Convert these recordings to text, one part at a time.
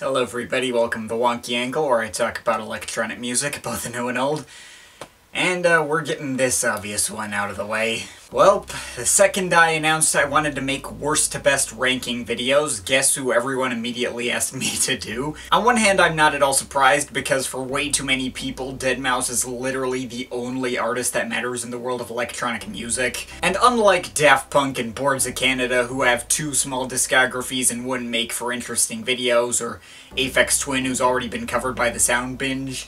Hello everybody, welcome to the Wonky Angle, where I talk about electronic music, both new and old. And we're getting this obvious one out of the way. Well, the second I announced I wanted to make worst to best ranking videos, guess who everyone immediately asked me to do? On one hand, I'm not at all surprised, because for way too many people, Deadmau5 is literally the only artist that matters in the world of electronic music. And unlike Daft Punk and Boards of Canada, who have two small discographies and wouldn't make for interesting videos, or Aphex Twin, who's already been covered by the Sound Binge,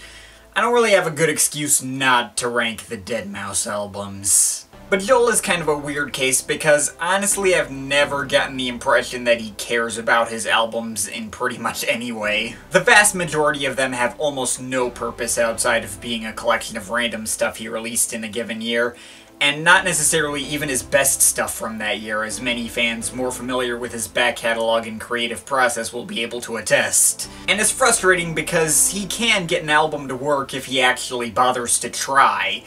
I don't really have a good excuse not to rank the Deadmau5 albums. But Joel is kind of a weird case because, honestly, I've never gotten the impression that he cares about his albums in pretty much any way. The vast majority of them have almost no purpose outside of being a collection of random stuff he released in a given year, and not necessarily even his best stuff from that year, as many fans more familiar with his back catalog and creative process will be able to attest. And it's frustrating because he can get an album to work if he actually bothers to try.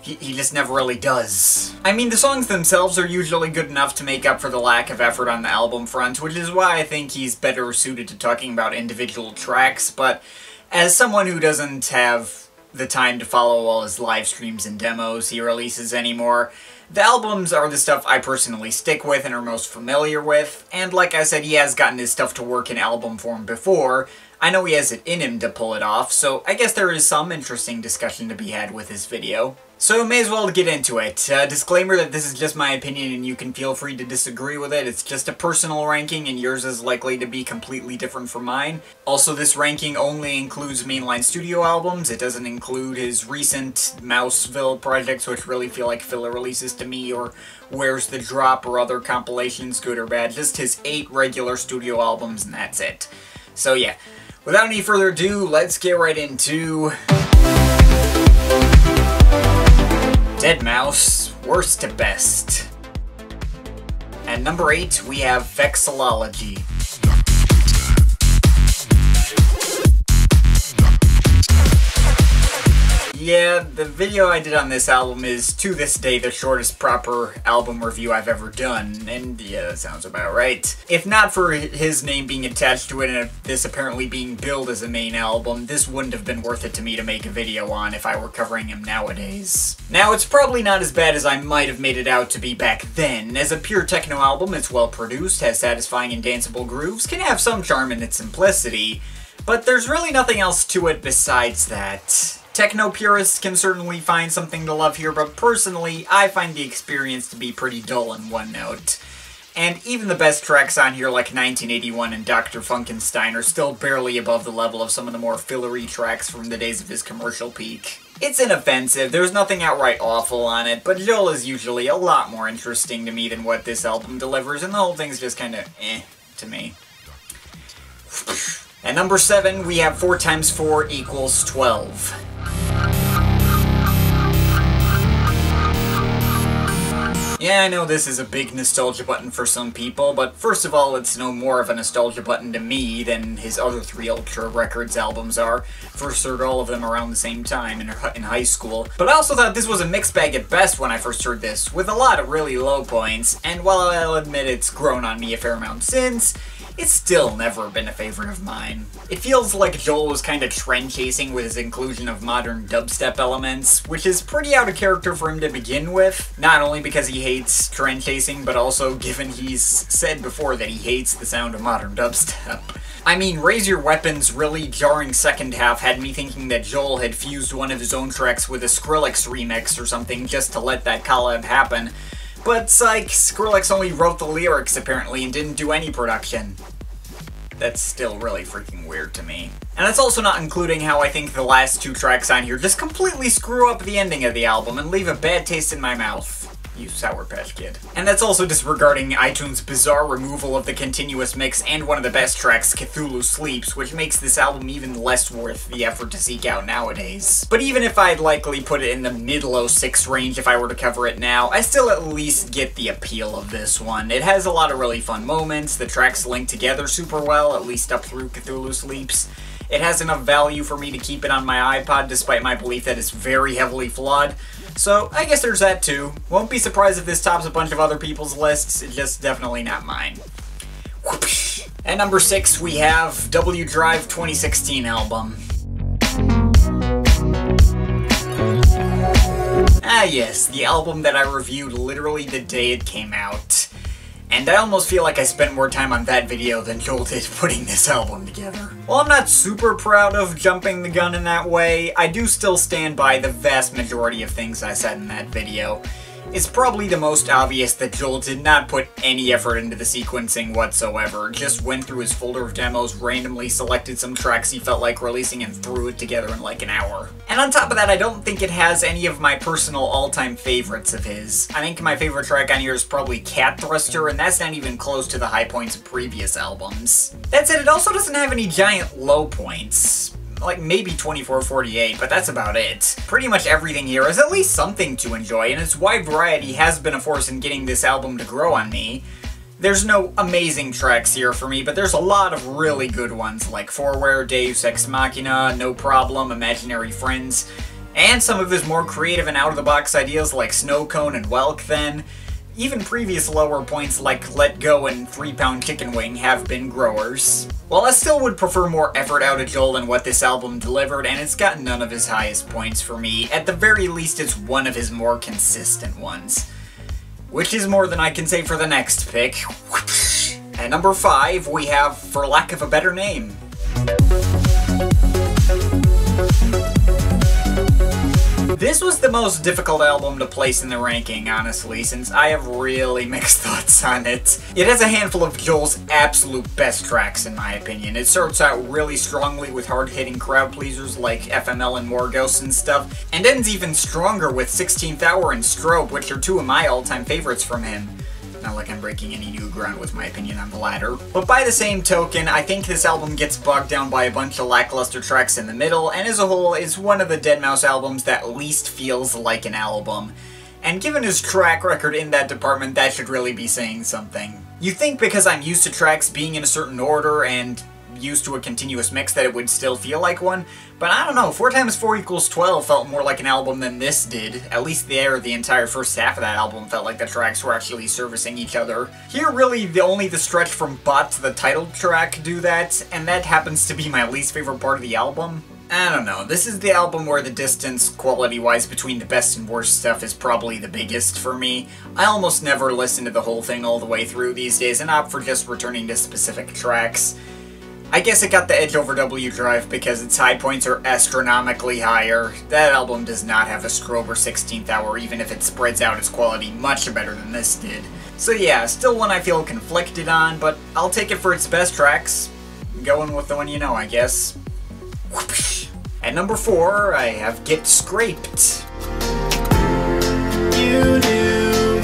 He just never really does. I mean, the songs themselves are usually good enough to make up for the lack of effort on the album front, which is why I think he's better suited to talking about individual tracks, but as someone who doesn't have the time to follow all his live streams and demos he releases anymore, the albums are the stuff I personally stick with and are most familiar with, and like I said, he has gotten his stuff to work in album form before. I know he has it in him to pull it off, so I guess there is some interesting discussion to be had with this video. So may as well get into it. Disclaimer that this is just my opinion and you can feel free to disagree with it. It's just a personal ranking and yours is likely to be completely different from mine. Also, this ranking only includes mainline studio albums. It doesn't include his recent Mouseville projects, which really feel like filler releases to me, or Where's the Drop or other compilations, good or bad. Just his 8 regular studio albums and that's it. So yeah, without any further ado, let's get right into Deadmau5, worst to best. At number 8, we have Vexillology. Yeah, the video I did on this album is, to this day, the shortest proper album review I've ever done, and yeah, that sounds about right. If not for his name being attached to it and this apparently being billed as a main album, this wouldn't have been worth it to me to make a video on if I were covering him nowadays. Now, it's probably not as bad as I might have made it out to be back then. As a pure techno album, it's well produced, has satisfying and danceable grooves, can have some charm in its simplicity, but there's really nothing else to it besides that. Techno purists can certainly find something to love here, but personally, I find the experience to be pretty dull in one note. And even the best tracks on here, like 1981 and Dr. Funkenstein, are still barely above the level of some of the more fillery tracks from the days of his commercial peak. It's inoffensive, there's nothing outright awful on it, but Joel is usually a lot more interesting to me than what this album delivers, and the whole thing's just kinda to me. At number 7, we have 4 times 4 equals 12. Yeah, I know this is a big nostalgia button for some people, but first of all, it's no more of a nostalgia button to me than his other 3 Ultra Records albums are. First heard all of them around the same time in high school. But I also thought this was a mixed bag at best when I first heard this, with a lot of really low points, and while I'll admit it's grown on me a fair amount since, it's still never been a favorite of mine. It feels like Joel was kinda trend-chasing with his inclusion of modern dubstep elements, which is pretty out of character for him to begin with, not only because he hates trend-chasing, but also given he's said before that he hates the sound of modern dubstep. I mean, Raise Your Weapon's really jarring second half had me thinking that Joel had fused one of his own tracks with a Skrillex remix or something just to let that collab happen. But psych, Skrillex only wrote the lyrics apparently and didn't do any production. That's still really freaking weird to me. And that's also not including how I think the last 2 tracks on here just completely screw up the ending of the album and leave a bad taste in my mouth. You Sour Patch Kid. And that's also disregarding iTunes' bizarre removal of the continuous mix and one of the best tracks, Cthulhu Sleeps, which makes this album even less worth the effort to seek out nowadays. But even if I'd likely put it in the mid-low 6 range if I were to cover it now, I still at least get the appeal of this one. It has a lot of really fun moments, the tracks link together super well, at least up through Cthulhu Sleeps. It has enough value for me to keep it on my iPod despite my belief that it's very heavily flawed. So I guess there's that too. Won't be surprised if this tops a bunch of other people's lists, it's just definitely not mine. Whoopsh. At number 6, we have W Drive 2016 album. Ah yes, the album that I reviewed literally the day it came out. And I almost feel like I spent more time on that video than Joel did putting this album together. While I'm not super proud of jumping the gun in that way, I do still stand by the vast majority of things I said in that video. It's probably the most obvious that Joel did not put any effort into the sequencing whatsoever, just went through his folder of demos, randomly selected some tracks he felt like releasing and threw it together in like an hour. And on top of that, I don't think it has any of my personal all-time favorites of his. I think my favorite track on here is probably Cat Thruster, and that's not even close to the high points of previous albums. That said, it also doesn't have any giant low points. Like maybe 2448, but that's about it. Pretty much everything here is at least something to enjoy, and its wide variety has been a force in getting this album to grow on me. There's no amazing tracks here for me, but there's a lot of really good ones, like Forware, Deus Ex Machina, No Problem, Imaginary Friends, and some of his more creative and out-of-the-box ideas like Snow Cone and Welk Then. Even previous lower points like Let Go and 3-Pound Chicken Wing have been growers. While I still would prefer more effort out of Joel than what this album delivered, and it's got none of his highest points for me, at the very least it's one of his more consistent ones. Which is more than I can say for the next pick. At number 5, we have For Lack of a Better Name. This was the most difficult album to place in the ranking, honestly, since I have really mixed thoughts on it. It has a handful of Joel's absolute best tracks, in my opinion. It starts out really strongly with hard-hitting crowd pleasers like FML and Morgos and stuff, and ends even stronger with 16th Hour and Strobe, which are two of my all-time favorites from him. Not like I'm breaking any new ground with my opinion on the latter. But by the same token, I think this album gets bogged down by a bunch of lackluster tracks in the middle, and as a whole is one of the Deadmau5 albums that least feels like an album. And given his track record in that department, that should really be saying something. You think because I'm used to tracks being in a certain order and used to a continuous mix that it would still feel like one, but I don't know, 4 times 4 equals 12 felt more like an album than this did. At least the entire first half of that album felt like the tracks were actually servicing each other. Here really only the stretch from Bot to the title track do that, and that happens to be my least favorite part of the album. I don't know, this is the album where the distance, quality-wise, between the best and worst stuff is probably the biggest for me. I almost never listen to the whole thing all the way through these days and opt for just returning to specific tracks. I guess it got the edge over W Drive because its high points are astronomically higher. That album does not have a Strobe or 16th Hour, even if it spreads out its quality much better than this did. So yeah, still one I feel conflicted on, but I'll take it for its best tracks. Going with the one you know, I guess. At number 4, I have Get Scraped. You knew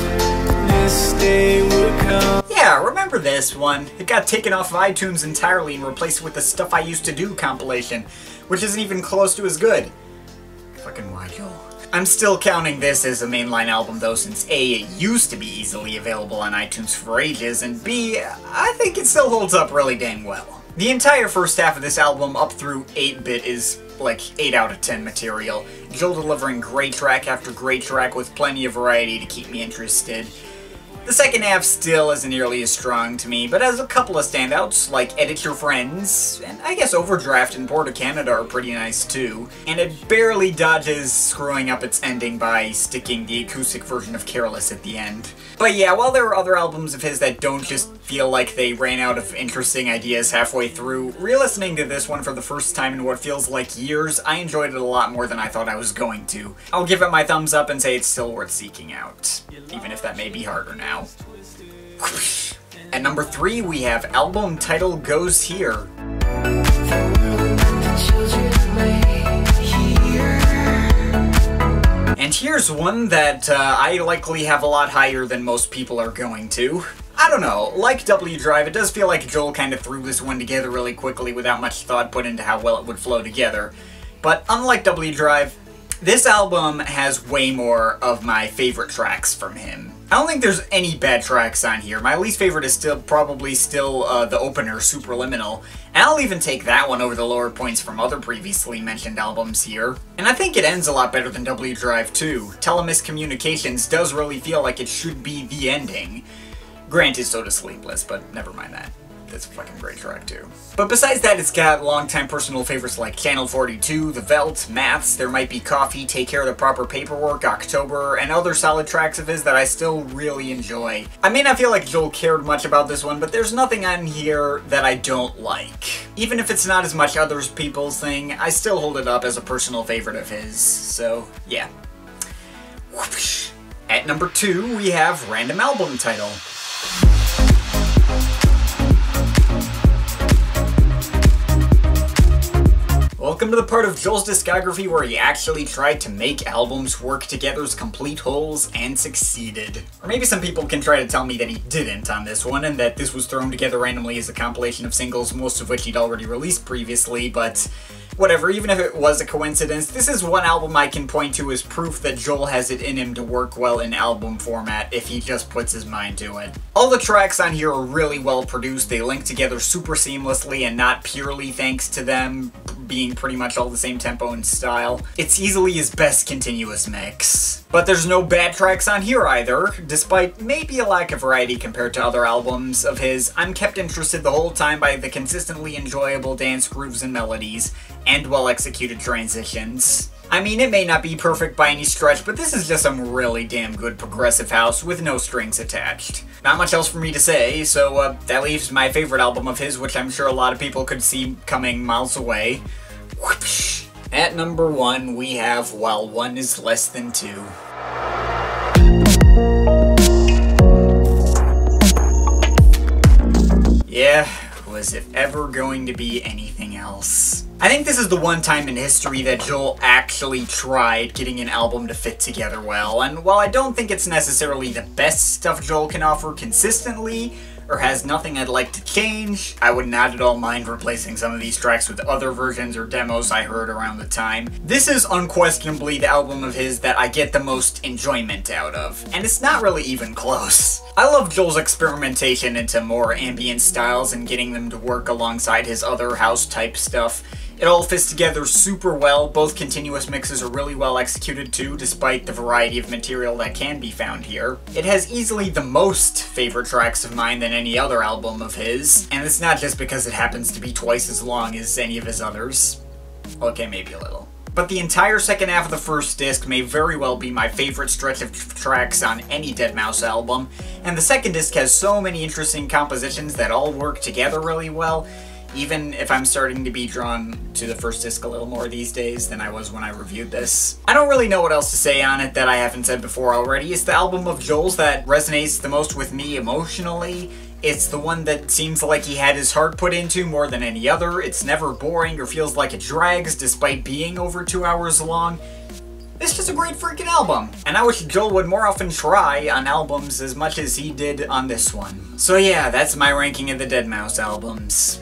this day would come. Yeah, remember this one. It got taken off of iTunes entirely and replaced with the Stuff I Used to Do compilation, which isn't even close to as good. Fucking why, Joel? I'm still counting this as a mainline album though, since A, it used to be easily available on iTunes for ages, and B, I think it still holds up really dang well. The entire first half of this album up through 8-bit is like 8 out of 10 material. Joel delivering great track after great track with plenty of variety to keep me interested. The second half still isn't nearly as strong to me, but has a couple of standouts, like Edit Your Friends, and I guess Overdraft and Port of Canada are pretty nice too, and it barely dodges screwing up its ending by sticking the acoustic version of Careless at the end. But yeah, while there are other albums of his that don't just feel like they ran out of interesting ideas halfway through, re-listening to this one for the first time in what feels like years, I enjoyed it a lot more than I thought I was going to. I'll give it my thumbs up and say it's still worth seeking out, even if that may be harder now. At number 3, we have album title Goes Here. And here's one that I likely have a lot higher than most people are going to. I don't know, like W Drive, it does feel like Joel kind of threw this one together really quickly without much thought put into how well it would flow together. But unlike W Drive, this album has way more of my favorite tracks from him. I don't think there's any bad tracks on here. My least favorite is probably still the opener, Superliminal, and I'll even take that one over the lower points from other previously mentioned albums here. And I think it ends a lot better than W Drive too. Telemiscommunications does really feel like it should be the ending. Granted, so does Sleepless, but never mind that. That's a fucking great track too. But besides that, it's got longtime personal favorites like Channel 42, The Veldt, Maths, There Might Be Coffee, Take Care of the Proper Paperwork, October, and other solid tracks of his that I still really enjoy. I may not feel like Joel cared much about this one, but there's nothing on here that I don't like. Even if it's not as much other people's thing, I still hold it up as a personal favorite of his, so yeah. Whoosh. At number 2, we have Random Album Title. Welcome to the part of Joel's discography where he actually tried to make albums work together as complete wholes and succeeded. Or maybe some people can try to tell me that he didn't on this one, and that this was thrown together randomly as a compilation of singles, most of which he'd already released previously, but whatever, even if it was a coincidence, this is one album I can point to as proof that Joel has it in him to work well in album format if he just puts his mind to it. All the tracks on here are really well produced, they link together super seamlessly and not purely thanks to them being pretty much all the same tempo and style. It's easily his best continuous mix. But there's no bad tracks on here either. Despite maybe a lack of variety compared to other albums of his, I'm kept interested the whole time by the consistently enjoyable dance grooves and melodies, and well-executed transitions. I mean, it may not be perfect by any stretch, but this is just some really damn good progressive house with no strings attached. Not much else for me to say, so that leaves my favorite album of his, which I'm sure a lot of people could see coming miles away. Whoosh. At number 1, we have While One Is Less Than Two. Yeah, was it ever going to be anything else? I think this is the one time in history that Joel actually tried getting an album to fit together well, and while I don't think it's necessarily the best stuff Joel can offer consistently, or has nothing I'd like to change, I would not at all mind replacing some of these tracks with other versions or demos I heard around the time. This is unquestionably the album of his that I get the most enjoyment out of, and it's not really even close. I love Joel's experimentation into more ambient styles and getting them to work alongside his other house-type stuff. It all fits together super well, both continuous mixes are really well executed too, despite the variety of material that can be found here. It has easily the most favorite tracks of mine than any other album of his, and it's not just because it happens to be twice as long as any of his others. Okay, maybe a little. But the entire second half of the first disc may very well be my favorite stretch of tracks on any Deadmau5 album, and the second disc has so many interesting compositions that all work together really well, even if I'm starting to be drawn to the first disc a little more these days than I was when I reviewed this. I don't really know what else to say on it that I haven't said before already. It's the album of Joel's that resonates the most with me emotionally. It's the one that seems like he had his heart put into more than any other. It's never boring or feels like it drags despite being over 2 hours long. It's just a great freaking album, and I wish Joel would more often try on albums as much as he did on this one. So yeah, that's my ranking of the Deadmau5 albums.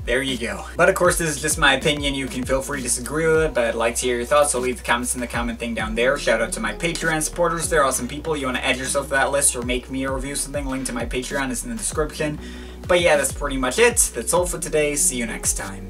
There you go. But of course, this is just my opinion. You can feel free to disagree with it, but I'd like to hear your thoughts, so leave the comments in the comment thing down there. Shout out to my Patreon supporters. They're awesome people. You want to add yourself to that list or make me a review something, link to my Patreon is in the description. But yeah, that's pretty much it. That's all for today. See you next time.